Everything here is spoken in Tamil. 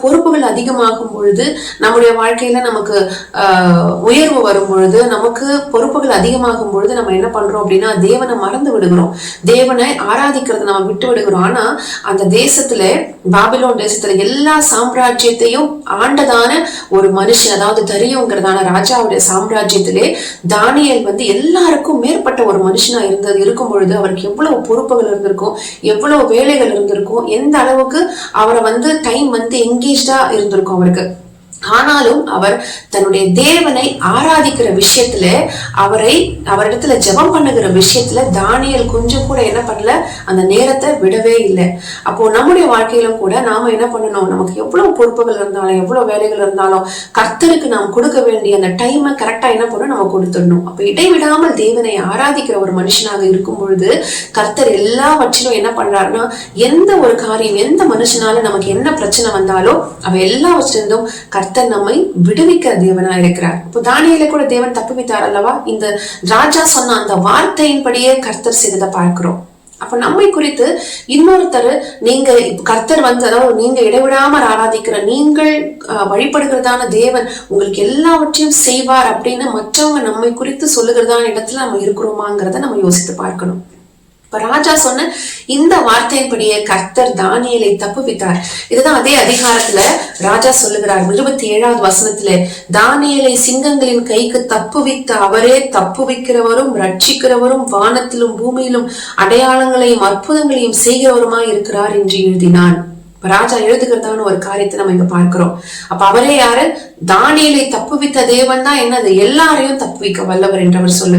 பொறுப்புகள் அதிகமாகும் பொழுது, நம்முடைய வாழ்க்கையில நமக்கு உயர்வு வரும் பொழுது, நமக்கு பொறுப்புகள் அதிகமாகும் பொழுது நம்ம என்ன பண்றோம் அப்படின்னா தேவனை மறந்து விடுகிறோம், தேவனை ஆராதிக்கிறத நம்ம விட்டு விடுகிறோம். ஆனா அந்த தேசத்துல, பாபிலோன் தேசத்துல எல்லா சாம்ராஜ்யத்தையும் ஆண்டதான ஒரு மனுஷன், அதாவது தரியுங்கிறதான ராஜாவுடைய சாம்ராஜ்யத்திலே தானியேல் எல்லாருக்கும் மேற்பட்ட ஒரு மனுஷனா இருக்கும் பொழுது அவருக்கு எவ்வளவு பொறுப்புகள் இருந்திருக்கும், எவ்வளவு வேலைகள் இருந்திருக்கும், எந்த அளவுக்கு அவரை டைம் எங்கேஜ்டா இருந்திருக்கும் அவருக்கு. ஆனாலும் அவர் தன்னுடைய தேவனை ஆராதிக்கிற விஷயத்துல, அவரிடத்துல ஜெபம் பண்ணுகிற விஷயத்துல தானியேல் கொஞ்சம் கூட என்ன பண்ணல, அந்த நேரத்தை விடவே இல்லை. அப்போ நம்முடைய வாழ்க்கையிலும் கூட நாம என்ன பண்ணணும், நமக்கு எவ்வளவு பொறுப்புகள் இருந்தாலும் எவ்வளவு வேலைகள் இருந்தாலும் கர்த்தருக்கு நாம் கொடுக்க வேண்டிய அந்த டைமை கரெக்டா என்ன பண்ணணும், நம்ம கொடுத்துடணும். அப்ப இடைவிடாமல் தேவனை ஆராதிக்கிற ஒரு மனுஷனாக இருக்கும் பொழுது கர்த்தர் எல்லாவற்றிலும் என்ன பண்றாருன்னா, எந்த ஒரு காரியம், எந்த மனுஷனால நமக்கு என்ன பிரச்சனை வந்தாலும் அவ எல்லாவற்றிலிருந்தும் கர்த்தர் நம்மை விடுவிக்கிற தேவனா இருக்கிறார். இப்போ தானியேலை கூட தேவன் தப்புவித்தார் அல்லவா, இந்த ராஜா சொன்ன அந்த வார்த்தையின்படியே கர்த்தர் செய்ததை பார்க்கிறோம். அப்ப நம்மை குறித்து இன்னொருத்தர், நீங்க கர்த்தர் அதாவது நீங்க இடைவிடாம ஆராதிக்கிற, நீங்கள் வழிபடுகிறதான தேவன் உங்களுக்கு எல்லாவற்றையும் செய்வார் அப்படின்னு மற்றவங்க நம்மை குறித்து சொல்லுகிறதான இடத்துல நம்ம இருக்கிறோமாங்கிறத நம்ம யோசித்து பார்க்கணும். இப்ப ராஜா சொன்ன இந்த வார்த்தையின்படியே கர்த்தர் தானியேலை தப்புவித்தார். இதுதான் அதே அதிகாரத்துல ராஜா சொல்லுகிறார் 27வது வசனத்துல, தானியேலை சிங்கங்களின் கைக்கு தப்புவித்த அவரே தப்புவிக்கிறவரும் ரட்சிக்கிறவரும் வானத்திலும் பூமியிலும் அடையாளங்களையும் அற்புதங்களையும் செய்கிறவருமாய் இருக்கிறார் என்று எழுதினான். ராஜா எழுதுகிறதான ஒரு காரியத்தை நம்ம இங்க பார்க்கிறோம். அப்ப அவரே யாரு, தானியேலை தப்புவித்த தேவன் தான் என்னது, எல்லாரையும் தப்புவிக்க வல்லவர் என்று அவர் சொல்லுகிறார்.